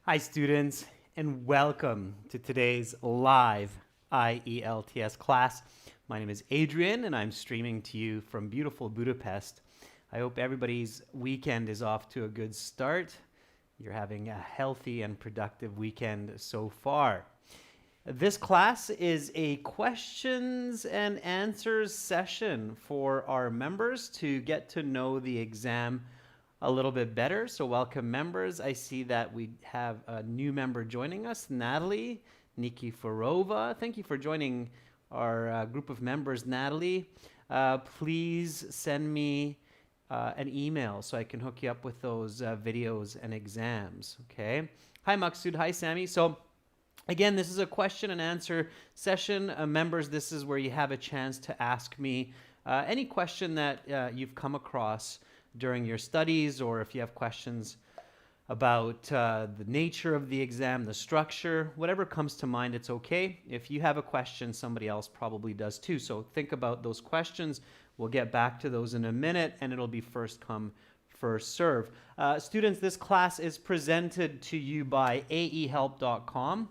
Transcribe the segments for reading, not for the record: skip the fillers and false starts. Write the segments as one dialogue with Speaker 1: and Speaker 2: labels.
Speaker 1: Hi students, and welcome to today's live IELTS class. My name is Adrian and I'm streaming to you from beautiful Budapest. I hope everybody's weekend is off to a good start. You're having a healthy and productive weekend so far. This class is a questions and answers session for our members to get to know the exam a little bit better. So welcome members. I see that we have a new member joining us, Natalie Nikiforova. Thank you for joining our group of members, Natalie. Please send me an email so I can hook you up with those videos and exams, okay? Hi Maksud, hi Sammy. So again, this is a question and answer session. Members, this is where you have a chance to ask me any question that you've come across during your studies, or if you have questions about the nature of the exam, the structure, whatever comes to mind, it's okay. If you have a question, somebody else probably does too. So think about those questions. We'll get back to those in a minute, and it'll be first come, first serve. Students, this class is presented to you by aehelp.com.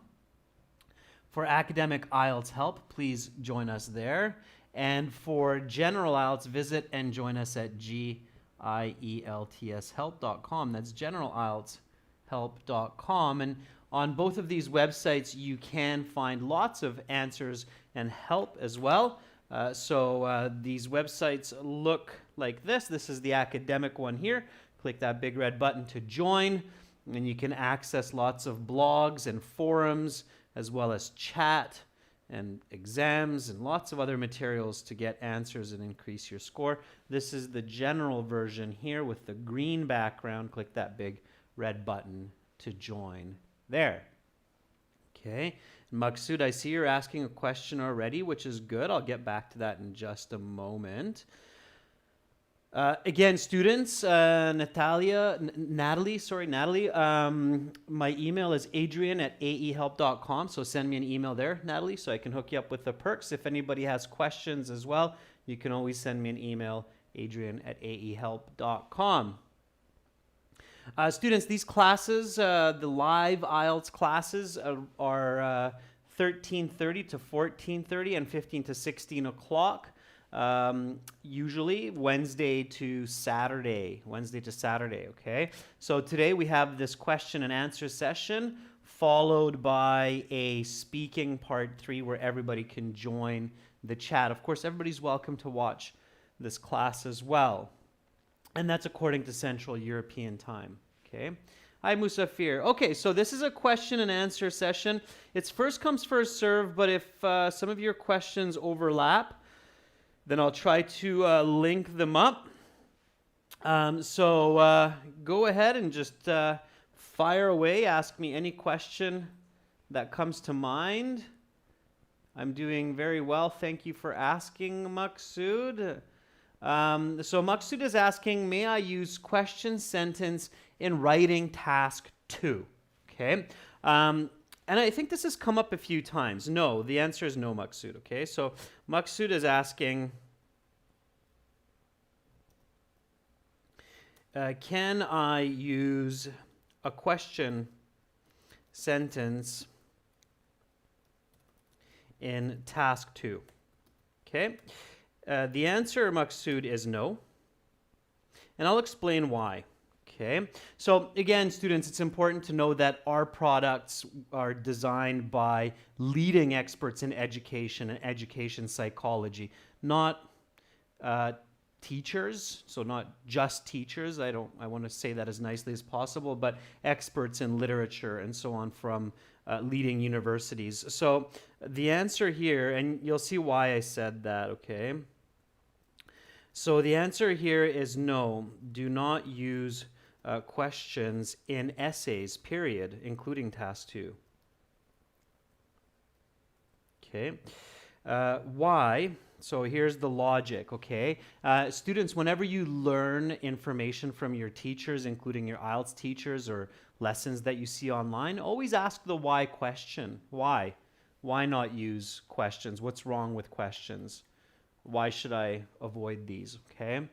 Speaker 1: For academic IELTS help, please join us there. And for general IELTS, visit and join us at IELTShelp.com. That's generalieltshelp.com. And on both of these websites, you can find lots of answers and help as well. These websites look like this. This is the academic one here. Click that big red button to join, and you can access lots of blogs and forums, as well as chat and exams and lots of other materials to get answers and increase your score. This is the general version here with the green background. Click that big red button to join there. Okay, Maksud, I see you're asking a question already, which is good. I'll get back to that in just a moment. Again, students, Natalie, my email is adrian@aehelp.com, so send me an email there, Natalie, so I can hook you up with the perks. If anybody has questions as well, you can always send me an email, adrian@aehelp.com. Students, these classes, the live IELTS classes are 13:30 to 14:30 and 15 to 16 o'clock. Usually Wednesday to Saturday, okay? So today we have this question and answer session followed by a speaking part 3 where everybody can join the chat. Of course, everybody's welcome to watch this class as well. And that's according to Central European time, okay? Hi, Musafir. Okay, so this is a question and answer session. It's first comes, first serve, but if some of your questions overlap, then I'll try to link them up. Go ahead and just fire away. Ask me any question that comes to mind. I'm doing very well. Thank you for asking, Maksud. So Maksud is asking, may I use question sentence in writing task 2? Okay. And I think this has come up a few times. No, the answer is no, Maksud. Okay, so Maksud is asking, can I use a question sentence in task 2? Okay, the answer, Maksud, is no. And I'll explain why. Okay, so again, students, it's important to know that our products are designed by leading experts in education and education psychology, not teachers, so not just teachers. I want to say that as nicely as possible, but experts in literature and so on from leading universities. So the answer here, and you'll see why I said that, okay? So the answer here is no, do not use questions in essays, period, including task 2. Okay. Why? So here's the logic, okay? Students, whenever you learn information from your teachers, including your IELTS teachers or lessons that you see online, always ask the why question. Why? Why not use questions? What's wrong with questions? Why should I avoid these, okay?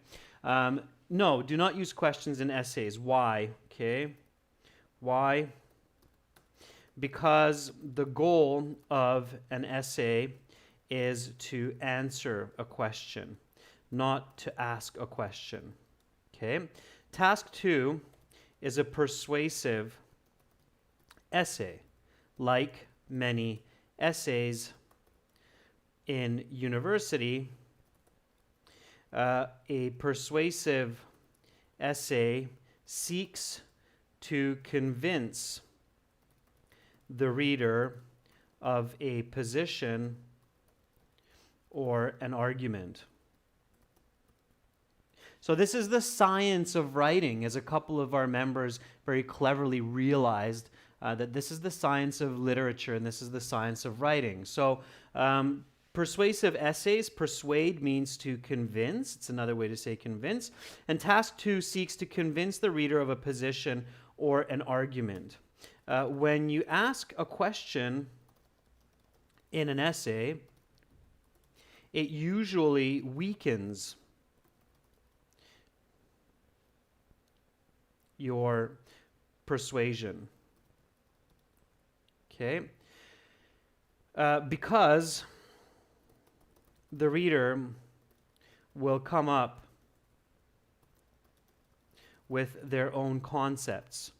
Speaker 1: No, do not use questions in essays. Why? Okay. Why? because the goal of an essay is to answer a question, not to ask a question. Okay? Task 2 is a persuasive essay, like many essays in university. A persuasive essay seeks to convince the reader of a position or an argument. So this is the science of writing, as a couple of our members very cleverly realized that this is the science of literature and this is the science of writing. So persuasive essays, persuade means to convince. It's another way to say convince. And task 2 seeks to convince the reader of a position or an argument. When you ask a question in an essay, it usually weakens your persuasion. Okay? Because the reader will come up with their own concepts.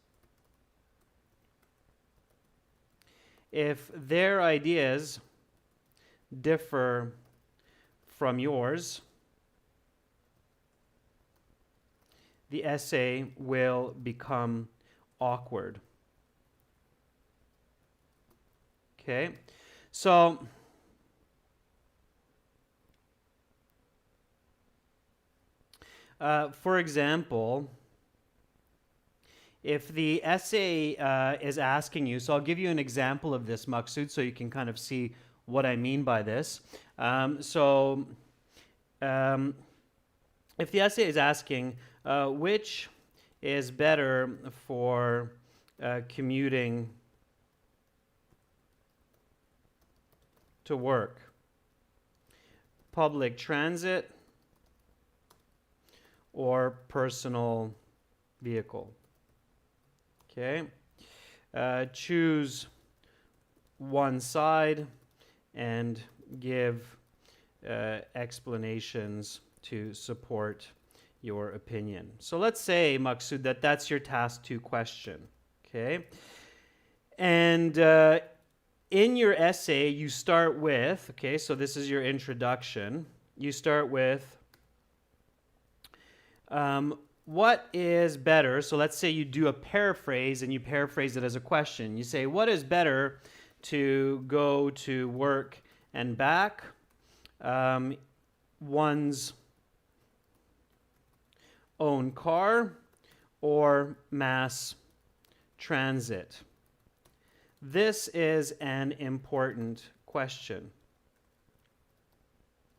Speaker 1: If their ideas differ from yours, the essay will become awkward. Okay? So, for example, if the essay is asking you, so I'll give you an example of this, Maksud, so you can kind of see what I mean by this. If the essay is asking, which is better for commuting to work? Public transit or personal vehicle? Okay. Choose one side and give explanations to support your opinion. So let's say, Maksud, that that's your task 2 question. Okay. And in your essay, you start with, okay, so this is your introduction. You start with, what is better? So let's say you do a paraphrase and you paraphrase it as a question. You say, what is better, to go to work and back, one's own car, or mass transit? This is an important question.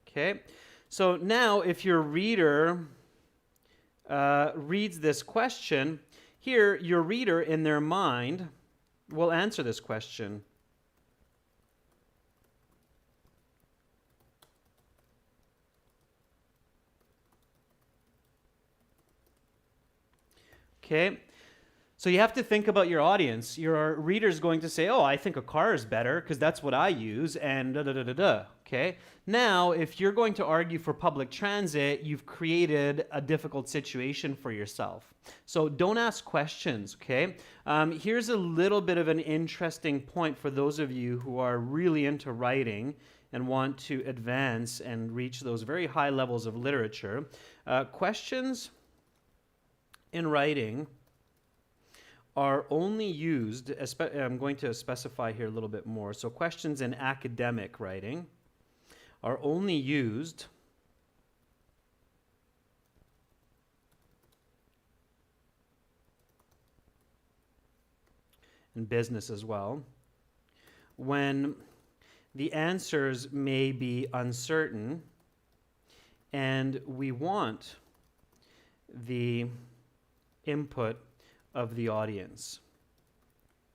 Speaker 1: Okay, so now if your reader reads this question, here your reader in their mind will answer this question. Okay, so you have to think about your audience. Your reader's going to say, oh, I think a car is better because that's what I use, and da-da-da-da-da. Okay, now if you're going to argue for public transit, you've created a difficult situation for yourself. So don't ask questions, okay? Here's a little bit of an interesting point for those of you who are really into writing and want to advance and reach those very high levels of literature. Questions in writing are only used, I'm going to specify here a little bit more. So questions in academic writing are only used in business as well when the answers may be uncertain and we want the input of the audience.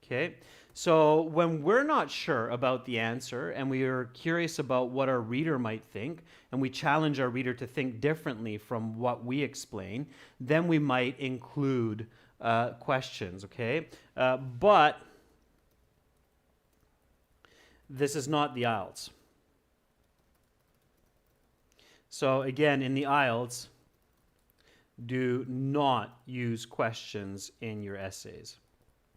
Speaker 1: Okay, so when we're not sure about the answer and we are curious about what our reader might think, and we challenge our reader to think differently from what we explain, then we might include questions, okay? But this is not the IELTS. So again, in the IELTS, do not use questions in your essays.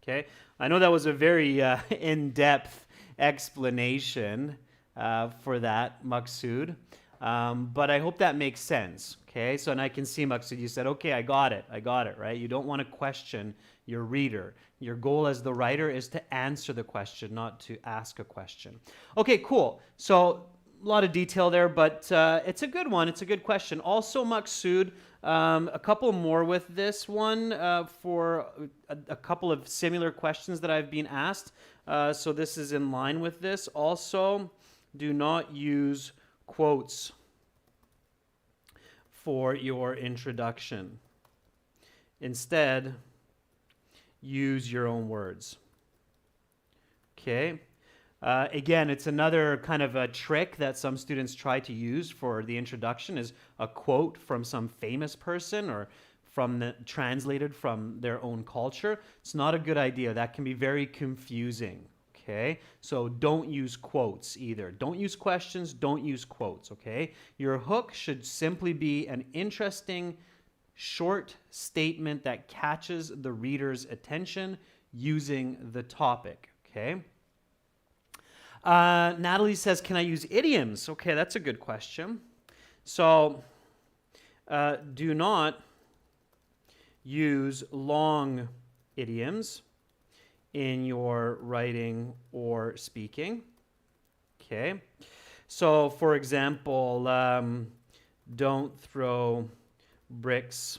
Speaker 1: Okay, I know that was a very in-depth explanation for that, Maksud, but I hope that makes sense. Okay, so and I can see, Maksud, you said, okay, I got it, right? You don't want to question your reader. Your goal as the writer is to answer the question, not to ask a question. Okay, cool. So a lot of detail there, but it's a good one. It's a good question. Also, Maksud, a couple more with this one for a couple of similar questions that I've been asked. So this is in line with this. Also, do not use quotes for your introduction. Instead, use your own words. Okay. Again, it's another kind of a trick that some students try to use for the introduction is a quote from some famous person or translated from their own culture. It's not a good idea. That can be very confusing. Okay, so don't use quotes either. Don't use questions, don't use quotes, okay? Your hook should simply be an interesting, short statement that catches the reader's attention using the topic, okay? Natalie says, can I use idioms? Okay, that's a good question. So, do not use long idioms in your writing or speaking. Okay. So, for example, don't throw bricks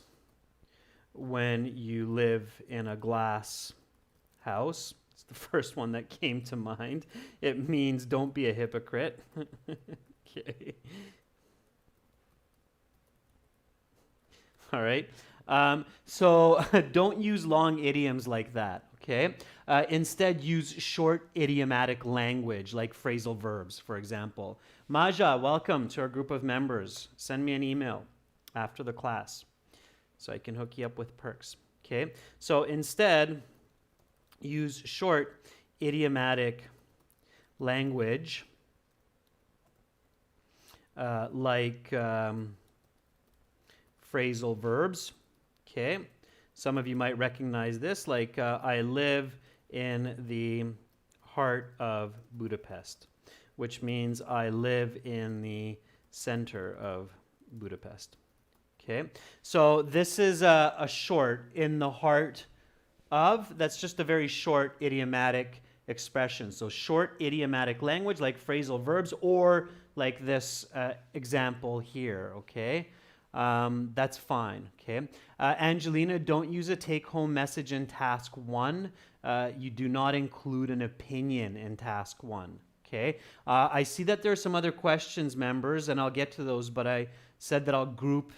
Speaker 1: when you live in a glass house. It's the first one that came to mind. It means don't be a hypocrite. Okay. All right. So don't use long idioms like that. Okay. Instead, use short idiomatic language like phrasal verbs, for example. Maja, welcome to our group of members. Send me an email after the class so I can hook you up with perks. Okay. So instead, use short idiomatic language like phrasal verbs. Okay. Some of you might recognize this, like I live in the heart of Budapest, which means I live in the center of Budapest. Okay, so this is a short in the heart of, that's just a very short idiomatic expression. So short idiomatic language like phrasal verbs or like this example here, okay? That's fine, okay? Angelina, don't use a take-home message in task 1. You do not include an opinion in task 1, okay? I see that there are some other questions, members, and I'll get to those, but I said that I'll group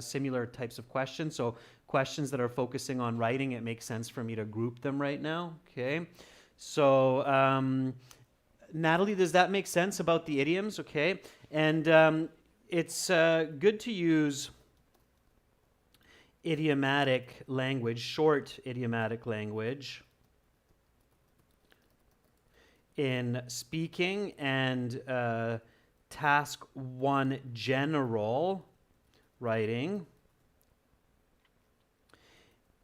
Speaker 1: similar types of questions. So questions that are focusing on writing, it makes sense for me to group them right now, okay? So, Natalie, does that make sense about the idioms, okay? And it's good to use idiomatic language, short idiomatic language in speaking and task 1 general writing.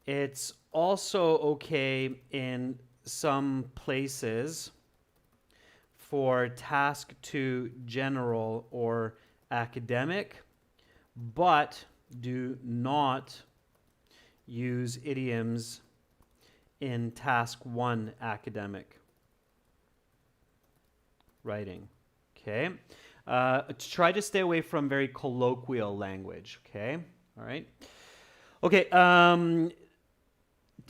Speaker 1: It's also okay in some places for task 2 general or academic, but do not use idioms in task 1 academic writing, okay? Try to stay away from very colloquial language, okay? All right. Okay,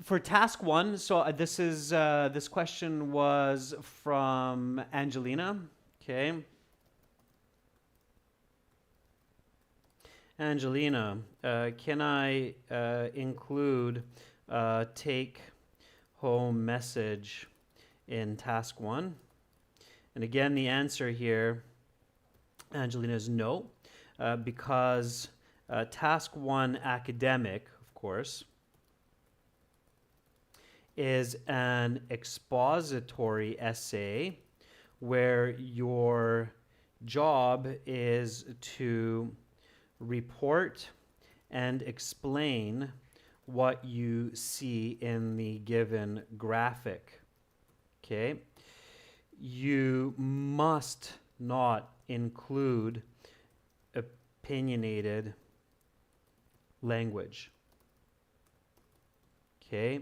Speaker 1: for task 1, so this question was from Angelina, okay? Angelina, can I include a take-home message in task 1? And again, the answer here, Angelina, is no, because task 1 academic, of course, is an expository essay where your job is to report and explain what you see in the given graphic. Okay? You must not include opinionated language. Okay?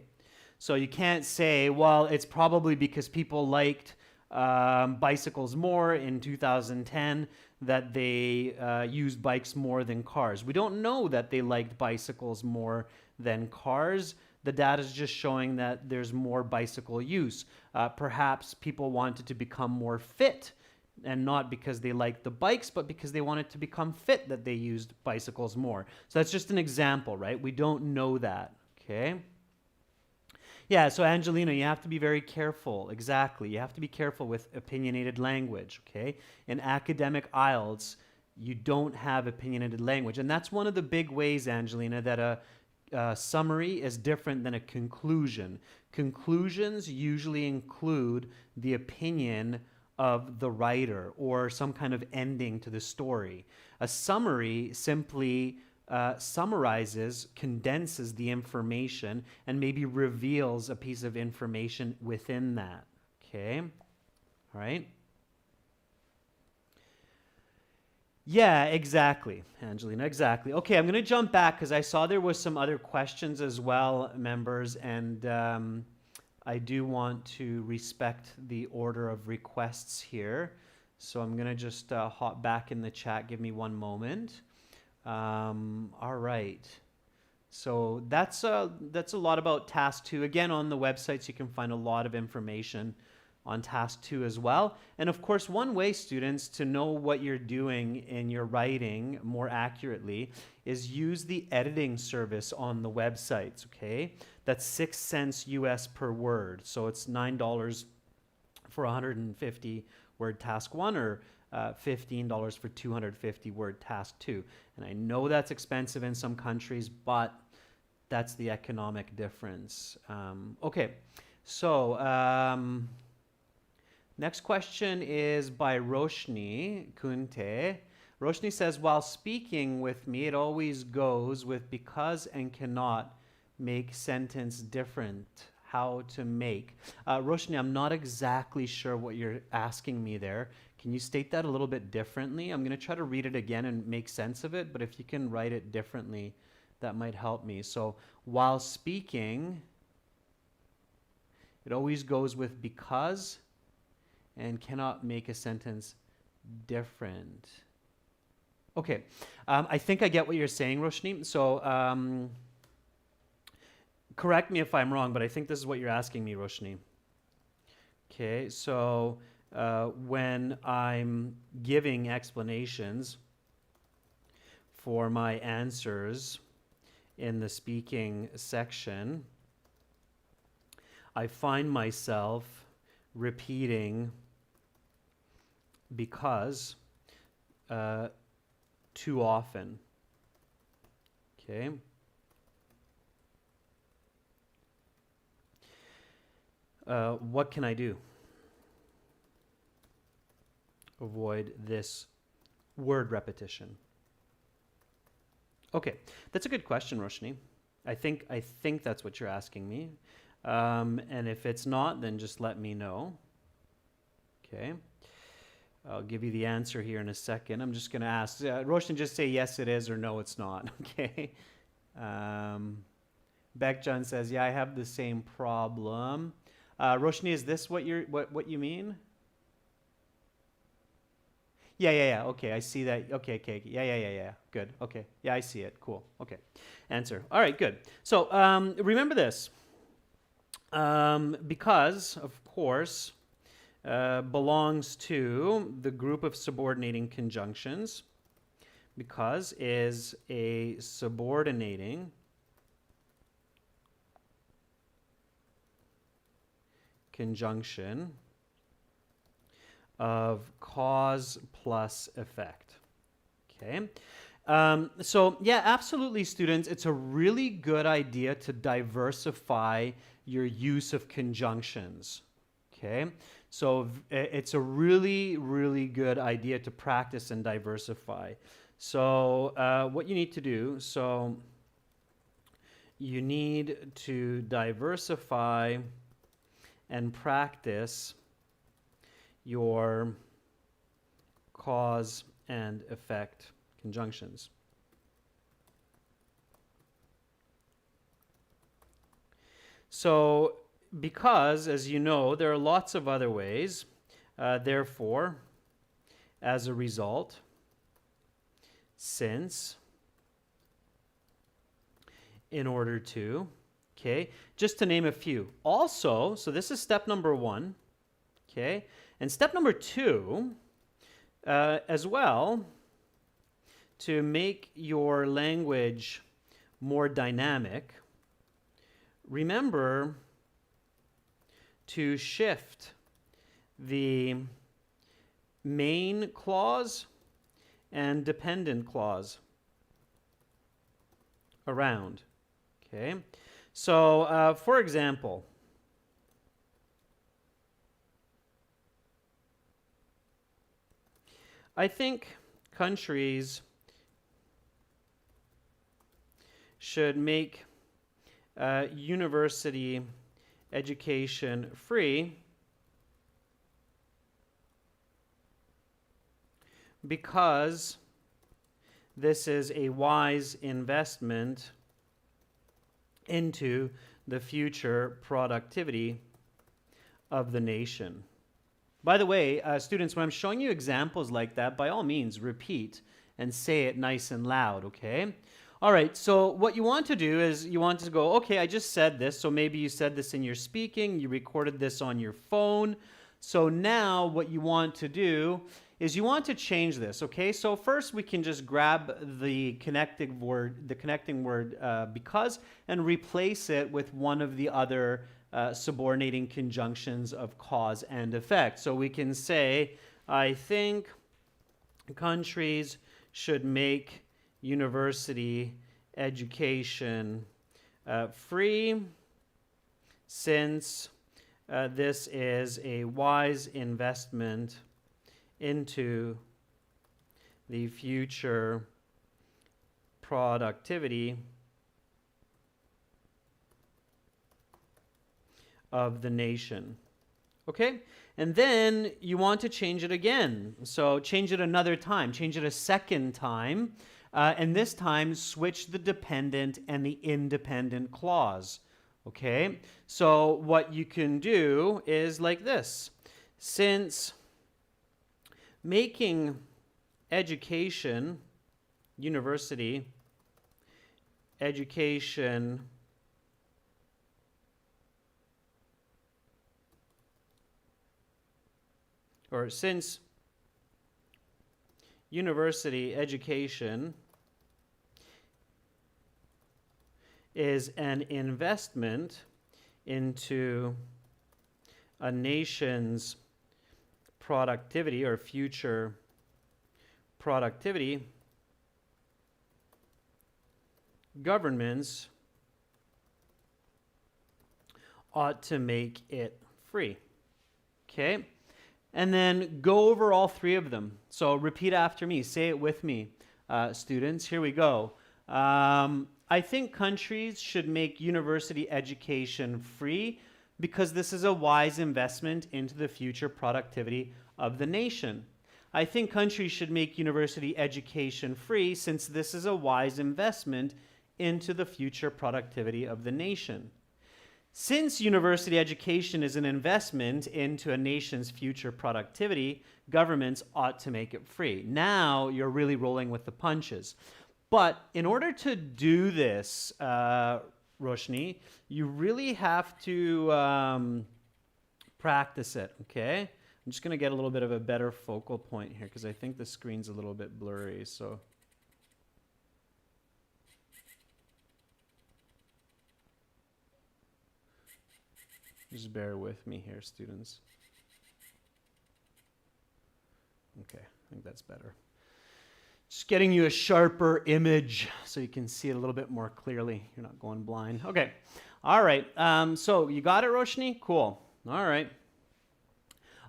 Speaker 1: So you can't say, well, it's probably because people liked bicycles more in 2010 that they used bikes more than cars. We don't know that they liked bicycles more than cars. The data is just showing that there's more bicycle use. Perhaps people wanted to become more fit, and not because they liked the bikes, but because they wanted to become fit that they used bicycles more. So that's just an example, right? We don't know that, okay? Yeah, so Angelina, you have to be very careful. Exactly. You have to be careful with opinionated language, okay? In academic IELTS, you don't have opinionated language. And that's one of the big ways, Angelina, that a summary is different than a conclusion. Conclusions usually include the opinion of the writer or some kind of ending to the story. A summary simply summarizes, condenses the information, and maybe reveals a piece of information within that. Okay? All right? Yeah, exactly, Angelina, exactly. Okay, I'm going to jump back because I saw there was some other questions as well, members, and I do want to respect the order of requests here. So I'm going to just hop back in the chat. Give me one moment. All right. So that's a lot about task 2. Again, on the websites, you can find a lot of information on task 2 as well. And of course, one way, students, to know what you're doing in your writing more accurately is use the editing service on the websites, okay? That's 6 cents US per word. So it's $9 for 150 word task 1 or $15 for 250 word task 2. And I know that's expensive in some countries, but that's the economic difference. Okay, so next question is by Roshni Kunte. Roshni says, while speaking with me, it always goes with because and cannot make sentence different. How to make. Roshni, I'm not exactly sure what you're asking me there. Can you state that a little bit differently? I'm going to try to read it again and make sense of it, but if you can write it differently, that might help me. So, while speaking, it always goes with because and cannot make a sentence different. Okay, I think I get what you're saying, Roshni. So, correct me if I'm wrong, but I think this is what you're asking me, Roshni. Okay, so when I'm giving explanations for my answers in the speaking section, I find myself repeating because too often. Okay. What can I do? Avoid this word repetition. Okay, that's a good question, Roshni. I think that's what you're asking me. And if it's not, then just let me know. Okay. I'll give you the answer here in a second. I'm just going to ask. Roshni, just say yes it is or no it's not. Okay. Beckjan says, yeah, I have the same problem. Roshni, is this what you mean? Yeah. Okay, I see that. Okay. Yeah. Good. Okay. Yeah, I see it. Cool. Okay. Answer. All right, good. So remember this. Because, of course, belongs to the group of subordinating conjunctions. Because is a subordinating conjunction of cause plus effect. Okay. So yeah, absolutely, students. It's a really good idea to diversify your use of conjunctions. Okay, so it's a really, really good idea to practice and diversify. So what you need to do, so you need to diversify and practice your cause and effect conjunctions. So, because, as you know, there are lots of other ways, therefore, as a result, since, in order to, okay, just to name a few. Also, so this is step number 1, okay, and step number 2, as well, to make your language more dynamic, remember to shift the main clause and dependent clause around. Okay, so for example, I think countries should make university education free because this is a wise investment into the future productivity of the nation. By the way, students, when I'm showing you examples like that, by all means, repeat and say it nice and loud, okay? All right, so what you want to do is you want to go, okay, I just said this, so maybe you said this in your speaking, you recorded this on your phone. So now what you want to do is you want to change this, okay? So first we can just grab the connecting word because and replace it with one of the other subordinating conjunctions of cause and effect. So we can say, I think countries should make university education free since this is a wise investment into the future productivity of the nation. Okay? And then you want to change it again. So change it another time. Change it a second time. And this time switch the dependent and the independent clause. Okay? So what you can do is like this. Since making education, university education or since university education is an investment into a nation's productivity or future productivity, governments ought to make it free. Okay? And then go over all three of them. So repeat after me. Say it with me, students. Here we go. I think countries should make university education free because this is a wise investment into the future productivity of the nation. I think countries should make university education free since this is a wise investment into the future productivity of the nation. Since university education is an investment into a nation's future productivity, governments ought to make it free. Now you're really rolling with the punches. But in order to do this, Roshni, you really have to practice it, okay? I'm just going to get a little bit of a better focal point here because I think the screen's a little bit blurry, so... Just bear with me here, students. Okay, I think that's better. Just getting you a sharper image so you can see it a little bit more clearly. You're not going blind. Okay. All right. So you got it, Roshni? Cool. All right.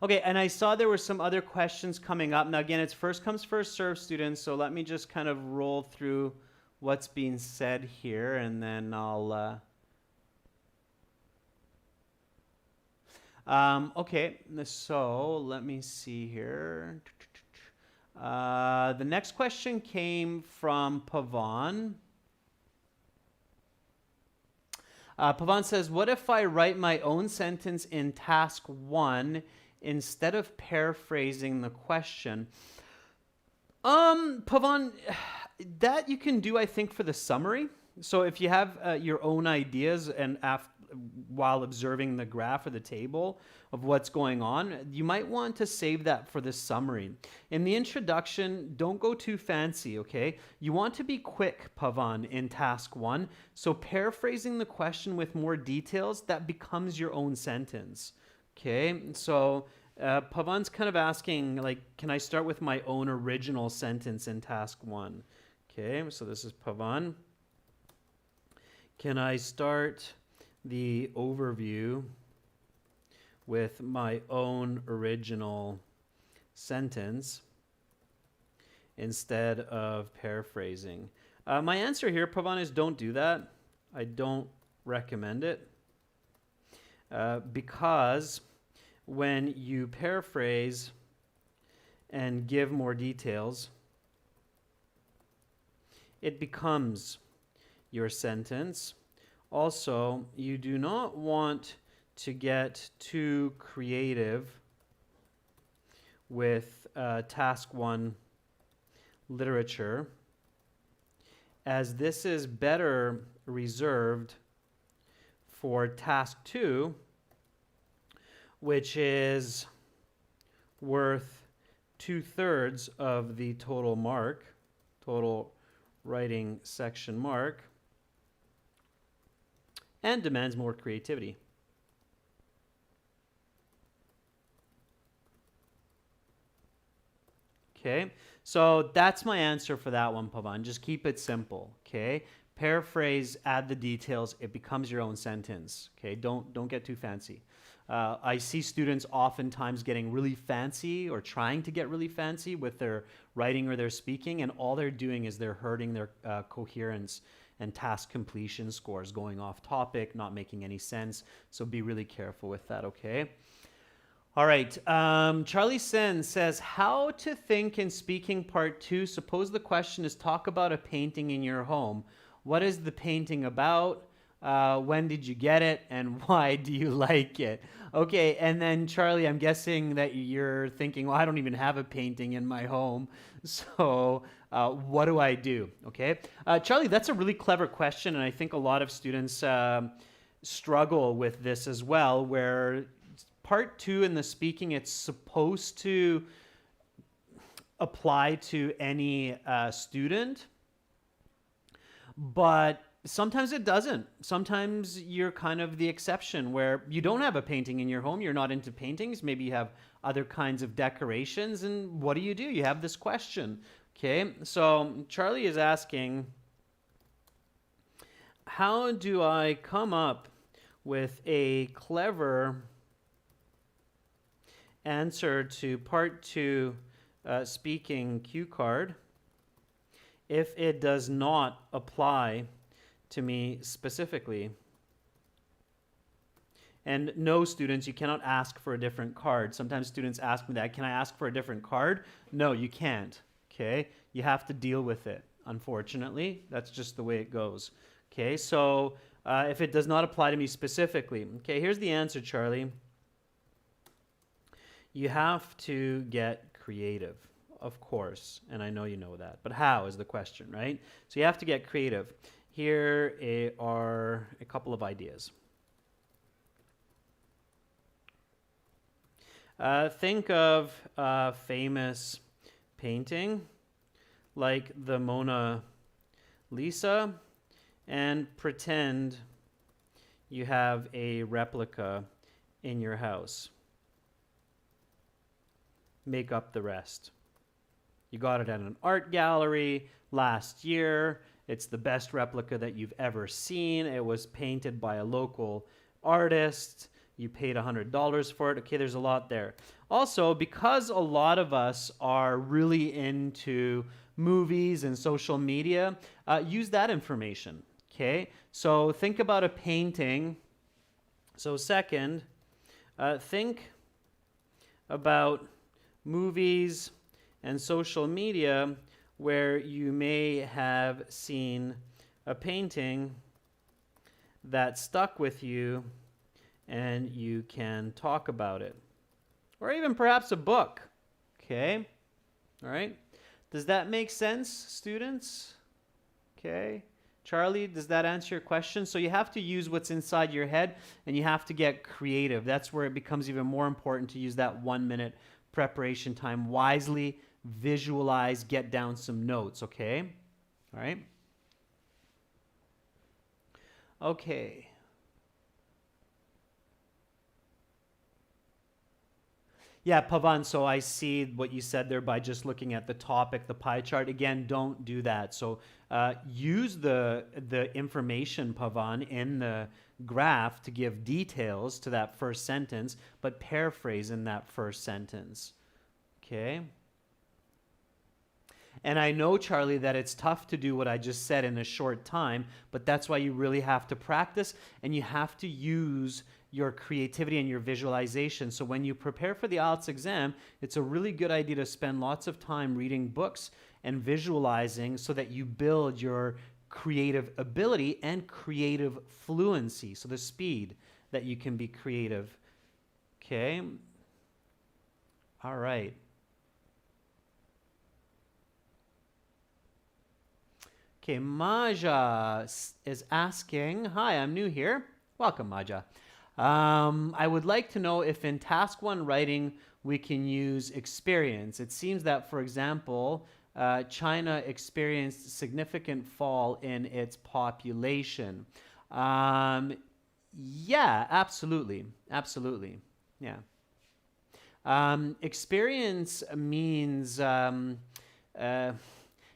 Speaker 1: Okay, and I saw there were some other questions coming up. Now, again, it's first comes, first served, students, so let me just kind of roll through what's being said here, and then I'll... okay, so let me see here. The next question came from Pavan. Pavan says, what if I write my own sentence in task 1 instead of paraphrasing the question? Pavan, that you can do, I think, for the summary. So if you have your own ideas and while observing the graph or the table of what's going on, you might want to save that for the summary. In the introduction, don't go too fancy, okay? You want to be quick, Pavan, in task 1. So paraphrasing the question with more details, that becomes your own sentence, okay? So Pavan's kind of asking, like, can I start with my own original sentence in task 1? Okay, so this is Pavan. Can I start the overview with my own original sentence instead of paraphrasing? My answer here, Pavan, is don't do that. I don't recommend it because when you paraphrase and give more details, it becomes your sentence. Also, you do not want to get too creative with task 1 literature, as this is better reserved for task 2, which is worth 2/3 of the total mark, total writing section mark, and demands more creativity. Okay, so that's my answer for that one, Pavan. Just keep it simple, okay? Paraphrase, add the details, it becomes your own sentence, okay? Don't get too fancy. I see students oftentimes getting really fancy or trying to get really fancy with their writing or their speaking, and all they're doing is they're hurting their coherence and task completion scores, going off topic, not making any sense. So be really careful with that, okay? All right, Charlie Sen says, how to think in speaking part 2. Suppose the question is talk about a painting in your home. What is the painting about? When did you get it? And why do you like it? Okay, and then Charlie, I'm guessing that you're thinking, well, I don't even have a painting in my home. So what do I do? Okay, Charlie, that's a really clever question. And I think a lot of students struggle with this as well, where part 2 in the speaking, it's supposed to apply to any student, but sometimes it doesn't. Sometimes you're kind of the exception where you don't have a painting in your home, you're not into paintings, maybe you have other kinds of decorations, and what do? You have this question, okay? So Charlie is asking, how do I come up with a clever answer to part 2 speaking cue card if it does not apply to me specifically? And no, students, you cannot ask for a different card. Sometimes students ask me that, can I ask for a different card? No, you can't, okay? You have to deal with it, unfortunately. That's just the way it goes, okay? So if it does not apply to me specifically, okay, here's the answer, Charlie. You have to get creative, of course, and I know you know that, but how is the question, right? So you have to get creative. Here are a couple of ideas. Think of a famous painting like the Mona Lisa and pretend you have a replica in your house. Make up the rest. You got it at an art gallery last year. It's the best replica that you've ever seen. It was painted by a local artist. You paid $100 for it. Okay, there's a lot there. Also, because a lot of us are really into movies and social media, use that information. Okay, so think about a painting. So second, think about movies and social media where you may have seen a painting that stuck with you and you can talk about it. Or even perhaps a book. Okay? All right? Does that make sense, students? Okay? Charlie, does that answer your question? So you have to use what's inside your head and you have to get creative. That's where it becomes even more important to use that 1 minute preparation time wisely, visualize, get down some notes, okay? All right? Okay. Yeah, Pavan, so I see what you said there by just looking at the topic, the pie chart. Again, don't do that. So use the information, Pavan, in the graph to give details to that first sentence, but paraphrase in that first sentence. Okay? And I know, Charlie, that it's tough to do what I just said in a short time, but that's why you really have to practice and you have to use your creativity and your visualization. So when you prepare for the IELTS exam, it's a really good idea to spend lots of time reading books and visualizing so that you build your creative ability and creative fluency, so the speed that you can be creative. Okay? All right. Okay, Maja is asking, hi, I'm new here. Welcome, Maja. I would like to know if in task 1 writing we can use experience. It seems that, for example, China experienced significant fall in its population. Yeah, absolutely. Absolutely. Yeah. Experience means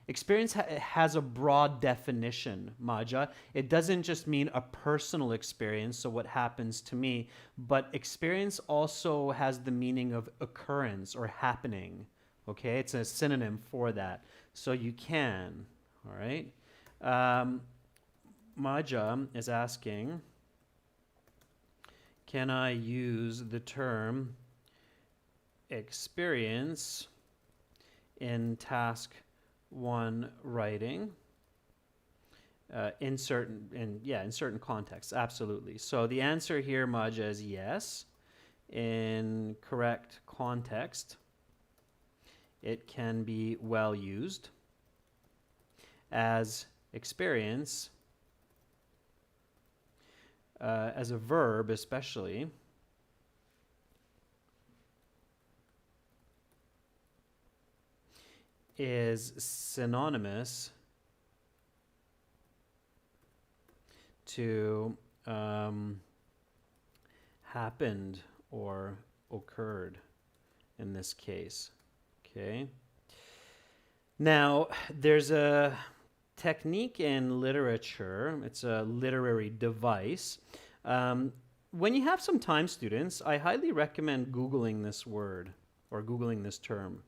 Speaker 1: experience has a broad definition, Maja. It doesn't just mean a personal experience, so what happens to me, but experience also has the meaning of occurrence or happening. Okay, it's a synonym for that. So you can, all right? Maja is asking, can I use the term experience in task 1 writing in certain contexts? Absolutely. So the answer here, Maja, is yes. In correct context, it can be well used as experience, as a verb especially, is synonymous to happened or occurred in this case. Okay. Now, there's a technique in literature. It's a literary device. When you have some time, students, I highly recommend Googling this word or Googling this term.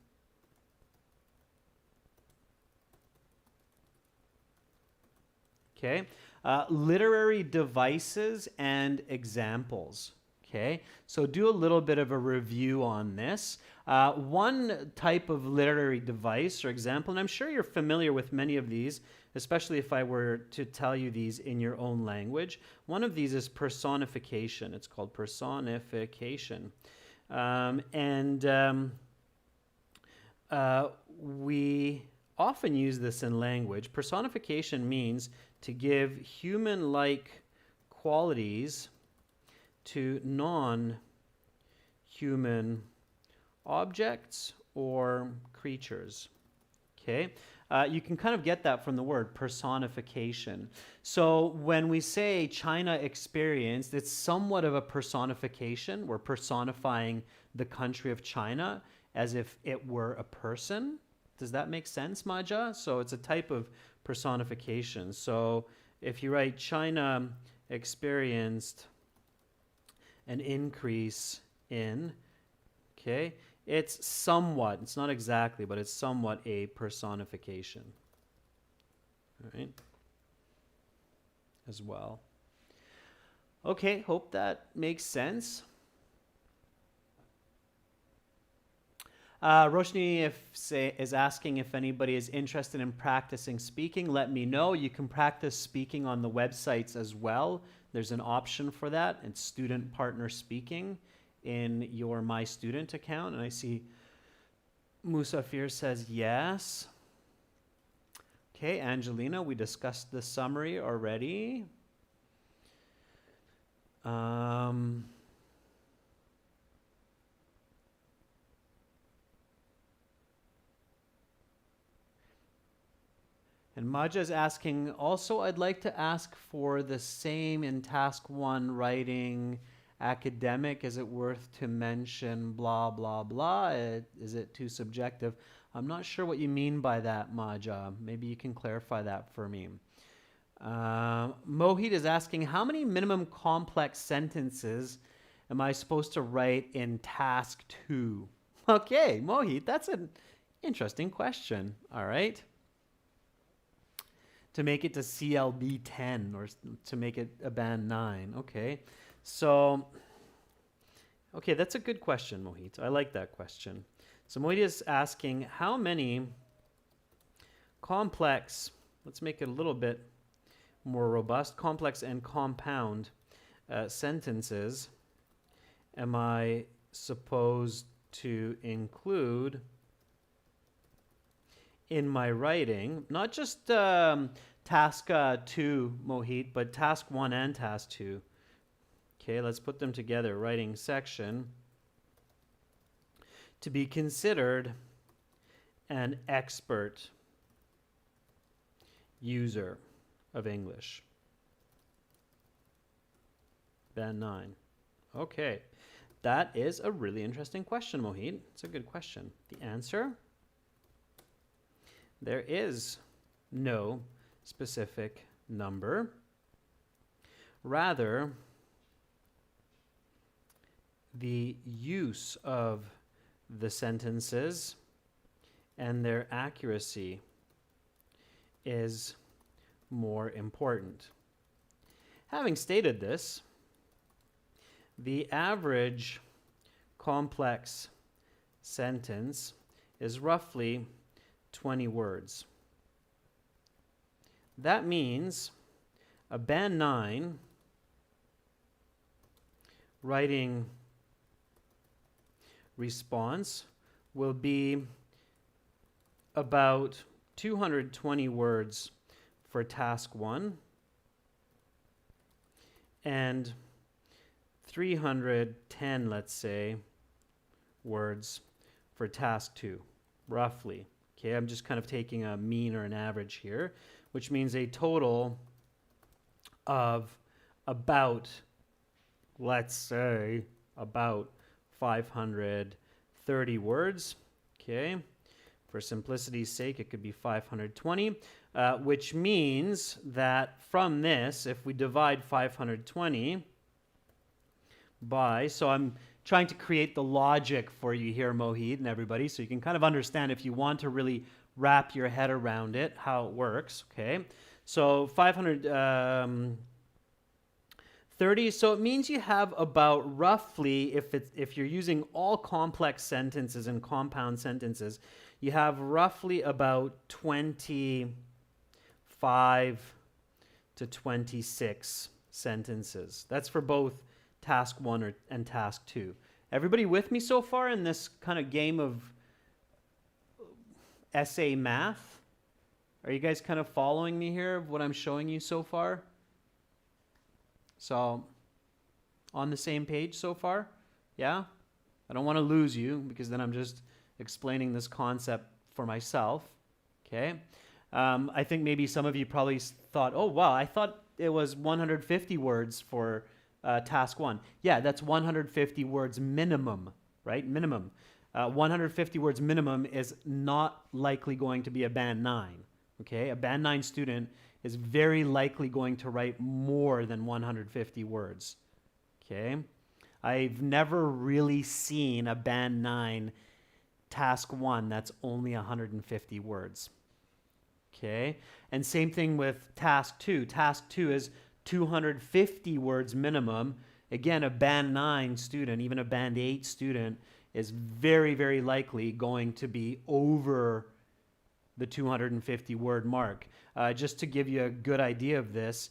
Speaker 1: Okay, literary devices and examples. Okay, so do a little bit of a review on this. One type of literary device or example, and I'm sure you're familiar with many of these, especially if I were to tell you these in your own language. One of these is personification. It's called personification. We often use this in language. Personification means to give human-like qualities to non-human objects or creatures. Okay? You can kind of get that from the word personification. So when we say China experienced, it's somewhat of a personification. We're personifying the country of China as if it were a person. Does that make sense, Maja? So it's a type of personification. So if you write China experienced an increase in, okay, it's somewhat, it's not exactly, but it's somewhat a personification. All right, as well. Okay, hope that makes sense. Roshni is asking if anybody is interested in practicing speaking. Let me know. You can practice speaking on the websites as well. There's an option for that. It's student partner speaking in your My Student account. And I see Musafir says yes. Okay, Angelina, we discussed the summary already. And Maja is asking, also, I'd like to ask for the same in task 1 writing academic. Is it worth to mention blah, blah, blah? Is it too subjective? I'm not sure what you mean by that, Maja. Maybe you can clarify that for me. Mohit is asking, how many minimum complex sentences am I supposed to write in task 2? Okay, Mohit, that's an interesting question. All right. To make it to CLB 10 or to make it a band 9. Okay. So, okay, that's a good question, Mohit. I like that question. So Mohit is asking how many complex, let's make it a little bit more robust, complex and compound sentences am I supposed to include in my writing, not just task 2, Mohit, but task 1 and task 2. Okay, let's put them together. Writing section to be considered an expert user of English. Band 9. Okay, that is a really interesting question, Mohit. It's a good question. The answer? There is no specific number. Rather, the use of the sentences and their accuracy is more important. Having stated this, the average complex sentence is roughly 20 words. That means a band 9 writing response will be about 220 words for task 1 and 310, let's say, words for task 2, roughly. Okay, I'm just kind of taking a mean or an average here, which means a total of about, let's say, about 530 words. Okay, for simplicity's sake, it could be 520, which means that from this, if we divide 520 by, so I'm trying to create the logic for you here, Mohit and everybody, so you can kind of understand if you want to really wrap your head around it, how it works, okay? So 530, so it means you have about roughly, if you're using all complex sentences and compound sentences, you have roughly about 25 to 26 sentences. That's for both task 1 and task 2. Everybody with me so far in this kind of game of essay math? Are you guys kind of following me here of what I'm showing you so far? So, on the same page so far? Yeah? I don't want to lose you because then I'm just explaining this concept for myself. Okay? I think maybe some of you probably thought, oh, wow, I thought it was 150 words for task 1. Yeah, that's 150 words minimum, right? Minimum. 150 words minimum is not likely going to be a band 9. Okay, a band 9 student is very likely going to write more than 150 words. Okay, I've never really seen a band 9 task 1 that's only 150 words. Okay, and same thing with task 2. Task 2 is 250 words minimum. Again, a band 9 student, even a band 8 student, is very, very likely going to be over the 250 word mark. Just to give you a good idea of this,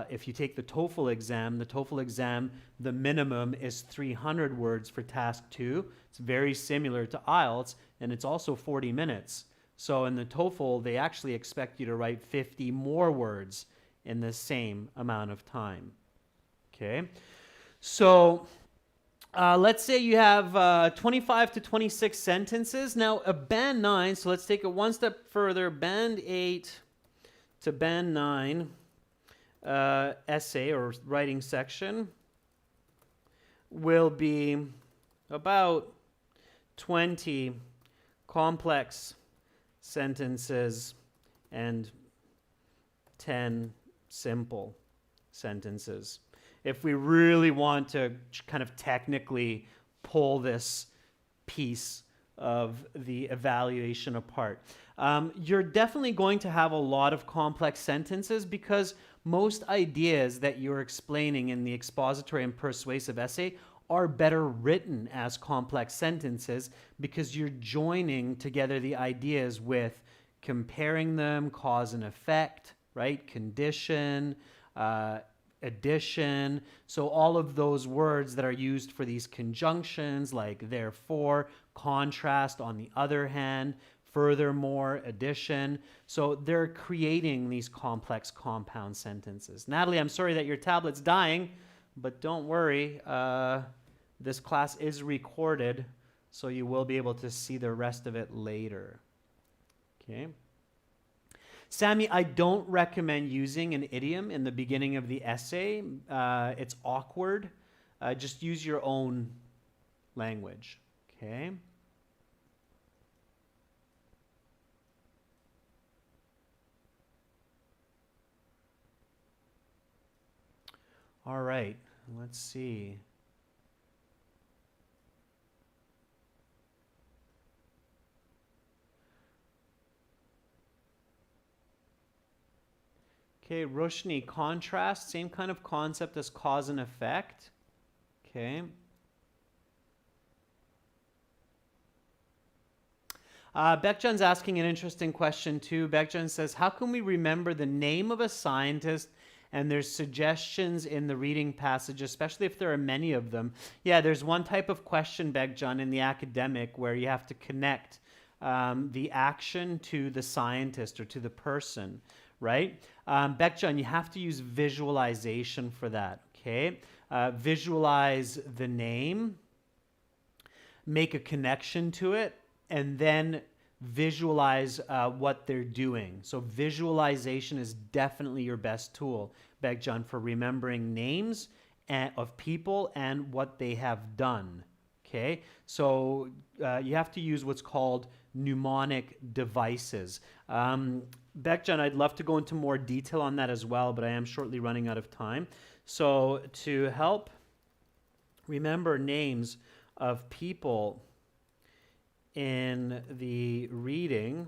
Speaker 1: if you take the TOEFL exam, the minimum is 300 words for task 2. It's very similar to IELTS, and it's also 40 minutes. So in the TOEFL, they actually expect you to write 50 more words in the same amount of time. Okay, so let's say you have 25 to 26 sentences. Now a band 9, so let's take it one step further, band 8 to band 9 essay or writing section will be about 20 complex sentences and 10 simple sentences. If we really want to kind of technically pull this piece of the evaluation apart, you're definitely going to have a lot of complex sentences because most ideas that you're explaining in the expository and persuasive essay are better written as complex sentences because you're joining together the ideas with comparing them, cause and effect, right? Condition, addition. So all of those words that are used for these conjunctions like therefore, contrast on the other hand, furthermore, addition. So they're creating these complex compound sentences. Natalie, I'm sorry that your tablet's dying, but don't worry. This class is recorded, so you will be able to see the rest of it later. Okay. Sammy, I don't recommend using an idiom in the beginning of the essay. It's awkward. Just use your own language. Okay. All right. Let's see. Okay, Roshni, contrast, same kind of concept as cause and effect. Okay. Bekjan's asking an interesting question too. Bekjan says, how can we remember the name of a scientist and there's suggestions in the reading passage, especially if there are many of them? Yeah, there's one type of question, Bekjan, in the academic where you have to connect the action to the scientist or to the person, right? Bekjan, you have to use visualization for that, okay? Visualize the name, make a connection to it, and then visualize what they're doing. So visualization is definitely your best tool, Bekjan, for remembering names of people and what they have done, okay? So you have to use what's called mnemonic devices. Bekjan, I'd love to go into more detail on that as well, but I am shortly running out of time. So to help remember names of people in the reading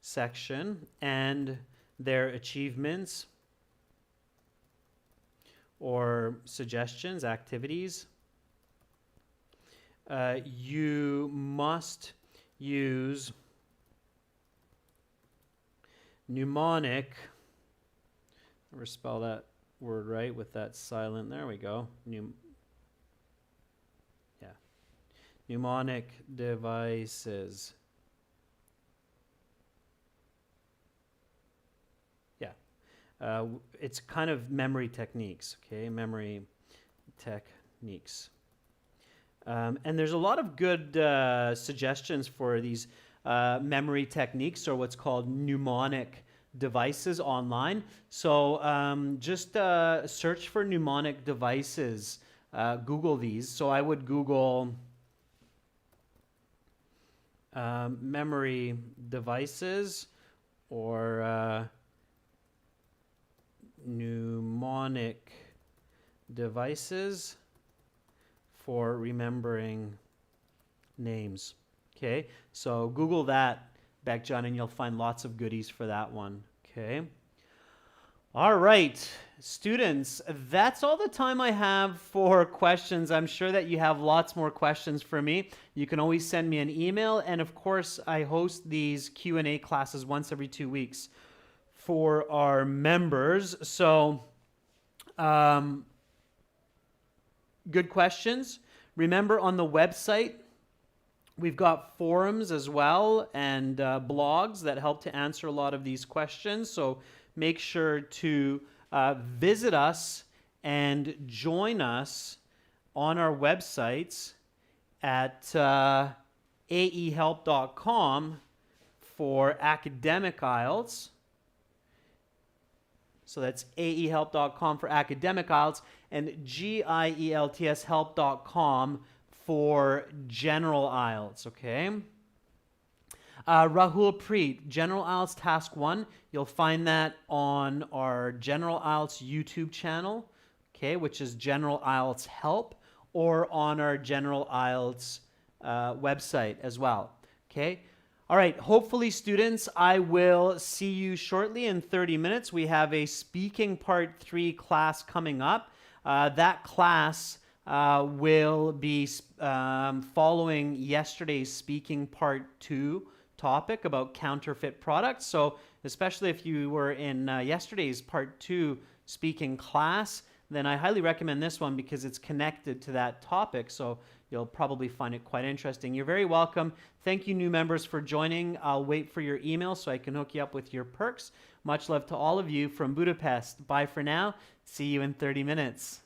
Speaker 1: section and their achievements or suggestions, activities, you must use mnemonic. Never spell that word right with that silent. There we go. Mnemonic devices. Yeah. It's kind of memory techniques, okay? Memory techniques. And there's a lot of good suggestions for these memory techniques or what's called mnemonic devices online. So just search for mnemonic devices. Google these. So I would Google memory devices or mnemonic devices for remembering names. Okay, so Google that, Beckjohn, and you'll find lots of goodies for that one. Okay. All right, students, that's all the time I have for questions. I'm sure that you have lots more questions for me. You can always send me an email, and of course, I host these Q&A classes once every 2 weeks for our members. So, good questions. Remember, on the website, we've got forums as well and blogs that help to answer a lot of these questions. So make sure to visit us and join us on our websites at aehelp.com for academic IELTS. So that's aehelp.com for academic IELTS and gieltshelp.com for general IELTS, okay? Rahul Preet, General IELTS Task 1. You'll find that on our General IELTS YouTube channel, okay, which is General IELTS Help, or on our General IELTS website as well, okay? All right, hopefully, students, I will see you shortly in 30 minutes. We have a Speaking Part 3 class coming up. That class will be following yesterday's Speaking Part 2 topic about counterfeit products. So especially if you were in yesterday's Part 2 speaking class, then I highly recommend this one because it's connected to that topic. So you'll probably find it quite interesting. You're very welcome. Thank you, new members, for joining. I'll wait for your email so I can hook you up with your perks. Much love to all of you from Budapest. Bye for now. See you in 30 minutes.